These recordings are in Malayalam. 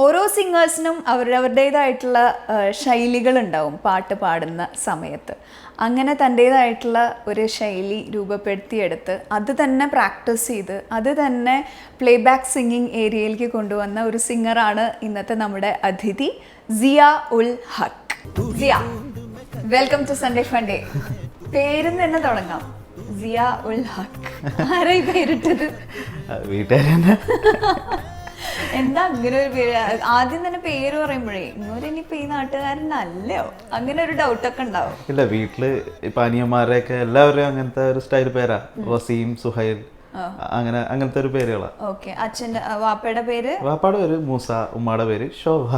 ഓരോ സിംഗേഴ്സിനും അവരവരുടേതായിട്ടുള്ള ശൈലികളുണ്ടാവും പാട്ട് പാടുന്ന സമയത്ത്. അങ്ങനെ തൻ്റേതായിട്ടുള്ള ഒരു ശൈലി രൂപപ്പെടുത്തിയെടുത്ത് അത് തന്നെ പ്രാക്ടീസ് ചെയ്ത് അത് തന്നെ പ്ലേ ബാക്ക് സിംഗിങ് ഏരിയയിലേക്ക് കൊണ്ടുവന്ന ഒരു സിംഗറാണ് ഇന്നത്തെ നമ്മുടെ അതിഥി സിയ ഉൽ ഹക്ക്. സിയ, വെൽക്കം ടു സൺഡേ ഫണ്ടേ. പേരും തന്നെ തുടങ്ങാം, സിയ ഉൽ ഹക്ക്. ആരായി പേരിട്ടത്? വീട്ടുകാരെന്നെ. എന്താ അങ്ങനെ ഒരു പേര്? ആദ്യം തന്നെ പേര് പറയുമ്പോഴേ ഇങ്ങോട്ട് ഇനിയിപ്പോ ഈ നാട്ടുകാരനല്ലോ അങ്ങനെ ഒരു ഡൗട്ടൊക്കെ ഉണ്ടാവും. ഇല്ല, വീട്ടില് ഇപ്പൊ അനിയന്മാരെയൊക്കെ എല്ലാവരും അങ്ങനത്തെ ഒരു സ്റ്റൈൽ പേരാ. വസീം, സുഹൈൽ, അങ്ങനത്തെ ഒരു പേരുകളാ. ഓക്കെ. അച്ഛൻ്റെ വാപ്പയുടെ പേര്? വാപ്പാടെ പേര് മൂസ, ഉമ്മയുടെ പേര് ശോഭ.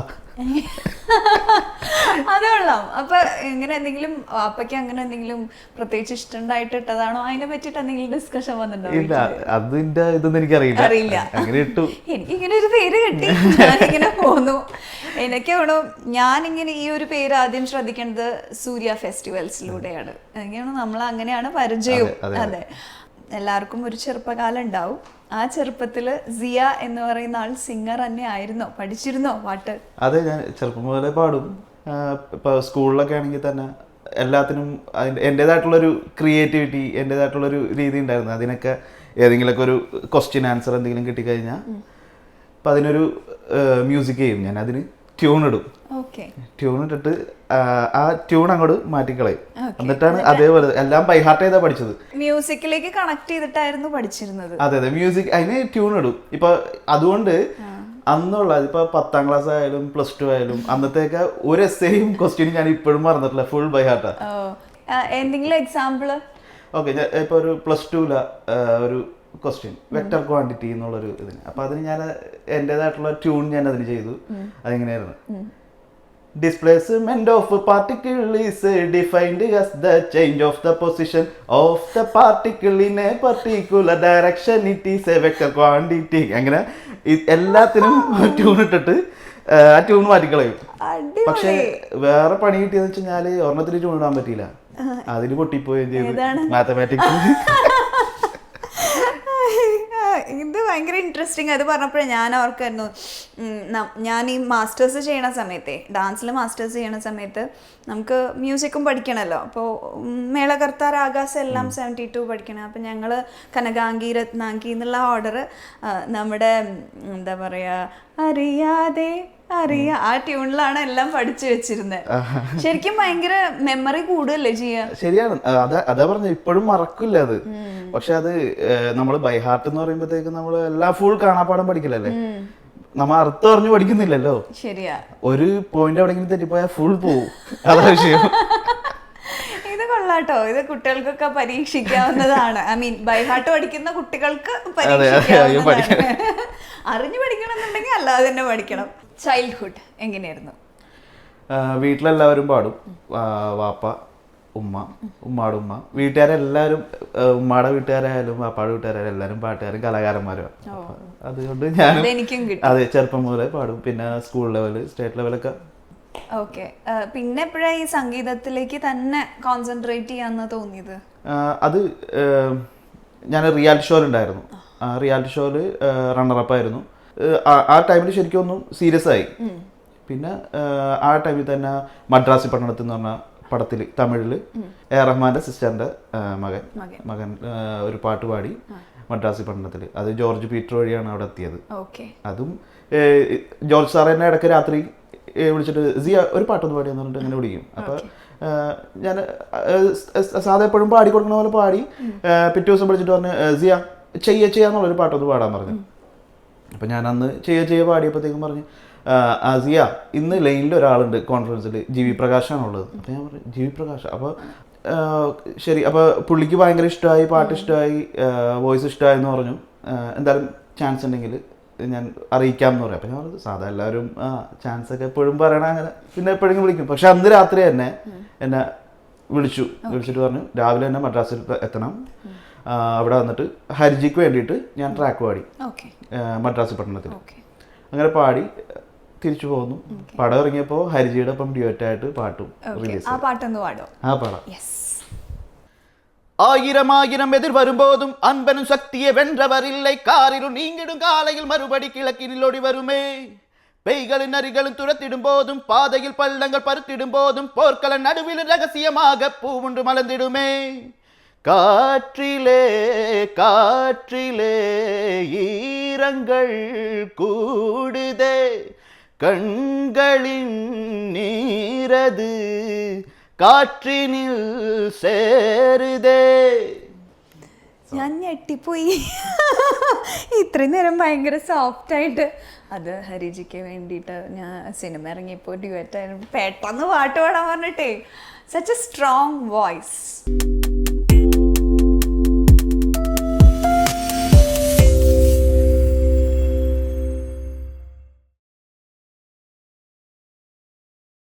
അത് കൊള്ളാം. അപ്പൊ ഇങ്ങനെ എന്തെങ്കിലും വാപ്പയ്ക്ക് അങ്ങനെ എന്തെങ്കിലും പ്രത്യേകിച്ച് ഇഷ്ടണ്ടായിട്ട് ഇട്ടതാണോ? അതിനെ പറ്റിട്ട് എന്തെങ്കിലും ഡിസ്കഷൻ വന്നിട്ടുണ്ടോ? ഇല്ല, അതിന്റെ ഇതൊന്നും എനിക്കറിയില്ല. അറിയില്ല. അങ്ങനെ ഇട്ടു. എനിക്കിങ്ങനെ ഒരു പേര് കിട്ടി, ഞാനിങ്ങനെ പോന്നു. എനിക്ക് വേണോ ഞാനിങ്ങനെ ഈ ഒരു പേര് ആദ്യം ശ്രദ്ധിക്കേണ്ടത് സൂര്യ ഫെസ്റ്റിവൽസിലൂടെയാണ്. എനിക്കാണ് നമ്മൾ അങ്ങനെയാണ് പരിചയവും. അതെ, എല്ലാവർക്കും ഒരു ചെറുപ്പകാലം ഉണ്ടാവും. ആ ചെറുപ്പത്തില് സിയ എന്ന് പറയുന്ന ആൾ സിംഗർ തന്നെ ആയിരുന്നോ? പഠിച്ചിരുന്നോ പാട്ട്? അതെ, ഞാൻ ചെറുപ്പം മുതലേ പാടും. ഇപ്പൊ സ്കൂളിലൊക്കെ ആണെങ്കിൽ തന്നെ എല്ലാത്തിനും അതിൻ്റെ എൻ്റെതായിട്ടുള്ളൊരു ക്രിയേറ്റിവിറ്റി, എൻ്റെതായിട്ടുള്ളൊരു രീതി ഉണ്ടായിരുന്നു. അതിനൊക്കെ ഏതെങ്കിലുമൊക്കെ ഒരു ക്വസ്റ്റ്യൻ ആൻസർ എന്തെങ്കിലും കിട്ടിക്കഴിഞ്ഞാൽ അപ്പം അതിനൊരു മ്യൂസിക് ചെയ്യും. ഞാൻ അതിന് ട്യൂൺ ഇടും. ട്യൂൺ ഇട്ടിട്ട് ആ ട്യൂൺ അങ്ങോട്ട് മാറ്റിക്കളയും. എന്നിട്ടാണ് അതേപോലെ എല്ലാം ബൈഹാർട്ട് ചെയ്താ പഠിച്ചത്. മ്യൂസിക്കിലേക്ക് കണക്ട് ചെയ്തിട്ടായിരുന്നു പഠിച്ചിരുന്നത്. അതെ അതെ, മ്യൂസിക് അതിന് ട്യൂൺ ഇടും. ഇപ്പൊ അതുകൊണ്ട് അന്നുള്ള ഇപ്പൊ 10ാം ക്ലാസ് ആയാലും +2 ആയാലും അന്നത്തേക്ക് ഒരു എസ്സേയും ക്വസ്റ്റ്യനും ഞാൻ ഇപ്പോഴും മറന്നിട്ടില്ല. ഫുൾ ബൈഹാർട്ടാ. എന്തെങ്കിലും എക്സാമ്പിള്? ഓക്കെ, ഇപ്പൊ ഒരു +2 ഒരു ക്വസ്റ്റ്യൻ വെക്ടർ ക്വാണ്ടിറ്റി എന്നുള്ളൊരു ഇതിന്. അപ്പൊ അതിന് ഞാൻ എൻ്റെതായിട്ടുള്ള ട്യൂൺ ഞാൻ അതിന് ചെയ്തു. അതെങ്ങനെയായിരുന്നു? Displacement of a particle is defined as the change of the position of the particle in a particular direction. It is a vector quantity. അങ്ങനെ എല്ലാത്തിനും ട്യൂൺ ഇട്ടിട്ട് ആ ട്യൂൺ മാറ്റിക്കളയും. പക്ഷെ വേറെ പണി കിട്ടിയെന്ന് വെച്ചാൽ ഒരെണ്ണത്തിന് ട്യൂൺ ഇടാൻ പറ്റിയില്ല. അതിന് പൊട്ടിപ്പോവുകയും ചെയ്തു. മാത്തമാറ്റിക്സ്. ഇത് ഭയങ്കര ഇൻട്രസ്റ്റിംഗ്. അത് പറഞ്ഞപ്പോഴേ ഞാൻ ഓർക്കായിരുന്നു, ഞാൻ ഈ മാസ്റ്റേഴ്സ് ചെയ്യണ സമയത്തെ ഡാൻസിൽ മാസ്റ്റേഴ്സ് ചെയ്യണ സമയത്ത് നമുക്ക് മ്യൂസിക്കും പഠിക്കണമല്ലോ. അപ്പോൾ മേളകർത്ത രാഗാസ് എല്ലാം 72 പഠിക്കണം. അപ്പം ഞങ്ങൾ കനകാംഗി, രത്നാംഗി എന്നുള്ള ഓർഡർ നമ്മുടെ എന്താ പറയുക അറിയാതെ ആ ട്യൂണിലാണ് എല്ലാം പഠിച്ചു വെച്ചിരുന്നത്. ശരിക്കും ഭയങ്കര മെമ്മറി കൂടുകയല്ലേ ചെയ്യാ? ശരിയാണ്, അതാ പറഞ്ഞ ഇപ്പോഴും മറക്കില്ല അത്. പക്ഷെ അത് നമ്മൾ ബൈഹാർട്ട് എന്ന് പറയുമ്പോഴത്തേക്ക് നമ്മൾ എല്ലാം ഫുൾ കാണാപ്പാടം പഠിക്കില്ലല്ലേ, നമ്മ അർത്ഥം അറിഞ്ഞു പഠിക്കുന്നില്ലല്ലോ. ശരിയാ. ഒരു പോയിന്റ് എവിടെയെങ്കിലും തെറ്റിപ്പോയാൽ ഫുൾ പോവും. അതാ വിഷയം. ഇത് കൊള്ളാട്ടോ, ഇത് കുട്ടികൾക്കൊക്കെ പരീക്ഷിക്കാവുന്നതാണ്. ഐ മീൻ ബൈഹാർട്ട് പഠിക്കുന്ന കുട്ടികൾക്ക് പരീക്ഷിക്കാവുന്നതാണ്. അറിഞ്ഞു പഠിക്കണമെന്നുണ്ടെങ്കിൽ അല്ലാതെ തന്നെ പഠിക്കണം. ചൈൽഡ്ഹുഡ് എങ്ങനെയായിരുന്നു? വീട്ടിലെല്ലാവരും പാടും. വാപ്പ, ഉമ്മ, ഉമ്മാടെ ഉമ്മ, വീട്ടുകാരെല്ലാവരും, ഉമ്മാടെ വീട്ടുകാരായാലും വാപ്പാടെ വീട്ടുകാരായാലും എല്ലാവരും പാട്ടുകാരും കലാകാരന്മാരും. അതുകൊണ്ട് ഞാൻ അതെ ചെറുപ്പം മുതലേ പാടും. പിന്നെ സ്കൂൾ ലെവല്, സ്റ്റേറ്റ് ലെവലൊക്കെ. ഓക്കെ. പിന്നെ എപ്പോഴാണ് ഈ സംഗീതത്തിലേക്ക് തന്നെ കോൺസെൻട്രേറ്റ് ചെയ്യാന്ന് തോന്നിയത്? അത് ഞാൻ റിയാലിറ്റി ഷോയിലുണ്ടായിരുന്നു. റിയാലിറ്റി ഷോയിൽ റണ്ണറപ്പ് ആയിരുന്നു. ആ ടൈമിൽ ശരിക്കും ഒന്നും സീരിയസ് ആയി. പിന്നെ ആ ടൈമിൽ തന്നെ മദ്രാസി പട്ടണത്തിൽ എന്ന് പറഞ്ഞ പടത്തിൽ തമിഴില് റഹ്മാന്റെ സിസ്റ്ററിന്റെ മകൻ ഒരു പാട്ട് പാടി മദ്രാസി പട്ടണത്തിൽ. അത് ജോർജ് പീറ്റർ വഴിയാണ് അവിടെ എത്തിയത്. അതും ജോർജ് സാർ എന്നെ ഇടയ്ക്ക് രാത്രി വിളിച്ചിട്ട് സിയ ഒരു പാട്ടൊന്ന് പാടിയെന്ന് പറഞ്ഞിട്ട് അങ്ങനെ വിളിക്കും. അപ്പൊ ഞാൻ സാധാ എപ്പോഴും പാടി കൊടുക്കണ പോലെ പാടി പിറ്റേ ദിവസം വിളിച്ചിട്ട് പറഞ്ഞു സിയ ചെയ്യാന്നുള്ളൊരു പാട്ടൊന്ന് പാടാൻ പറഞ്ഞു. അപ്പം ഞാൻ അന്ന് ചെയ്യ പാടിയപ്പോഴത്തേക്കും പറഞ്ഞു സിയ ഇന്ന് ലൈനിൽ ഒരാളുണ്ട് കോൺഫറൻസിൽ, ജി.വി. പ്രകാശാണുള്ളത്. അപ്പം ഞാൻ പറഞ്ഞു ജി.വി. പ്രകാശ്. അപ്പോൾ ശരി, അപ്പോൾ പുള്ളിക്ക് ഭയങ്കര ഇഷ്ടമായി, പാട്ട് ഇഷ്ടമായി, വോയിസ് ഇഷ്ടമായി എന്ന് പറഞ്ഞു. എന്തായാലും ചാൻസ് ഉണ്ടെങ്കിൽ ഞാൻ അറിയിക്കാം എന്ന് പറയാം. അപ്പം ഞാൻ പറഞ്ഞു സാധാ എല്ലാവരും ചാൻസ് ഒക്കെ എപ്പോഴും പറയണം, അങ്ങനെ പിന്നെ എപ്പോഴെങ്കിലും വിളിക്കും. പക്ഷെ അന്ന് രാത്രി തന്നെ എന്നെ വിളിച്ചിട്ട് പറഞ്ഞു രാവിലെ തന്നെ മദ്രാസിൽ എത്തണം, അവിടെ വന്നിട്ട് ഹരിജിക്ക് വേണ്ടിയിട്ട് ഞാൻ ട്രാക്ക് പാടി മദ്രാസി പട്ടണത്തിൽ. അങ്ങനെ പാടി തിരിച്ചു പോകുന്നു. പടം ഇറങ്ങിയപ്പോൾ ഹരിജിയുടെ ഒപ്പം ഡ്യുവറ്റായിട്ട് പാട്ടും റിലീസ്. പാടാം. ஆயிரம் ஆயிரம் எதிர் வரும்போதும் அன்பனும் சக்தியை வென்றவர் இல்லை, காரிலும் நீங்கிடும் காலையில் மறுபடி கிழக்கினில் ஒடி வருமே, பெய்களின் அரிகளும் துரத்திடும் போதும் பாதையில் பள்ளங்கள் பருத்திடும் போதும் போர்க்கள நடுவில் ரகசியமாக பூவுண்டு மலர்ந்திடுமே. காற்றிலே காற்றிலே ஈரங்கள் கூடுதே, கண்களின் நீரது കാറ്റിനിൽ സേരുതേ. ഞാൻ ഞെട്ടിപ്പോയി. ഇത്രയും നേരം ഭയങ്കര സോഫ്റ്റായിട്ട്. അത് ഹരിജിക്ക് വേണ്ടിയിട്ട് ഞാൻ സിനിമ ഇറങ്ങിയപ്പോൾ ഡ്യുവറ്റായിരുന്നു. പെട്ടെന്ന് പാട്ട് പാടാൻ പറഞ്ഞിട്ടേ. Such A strong voice.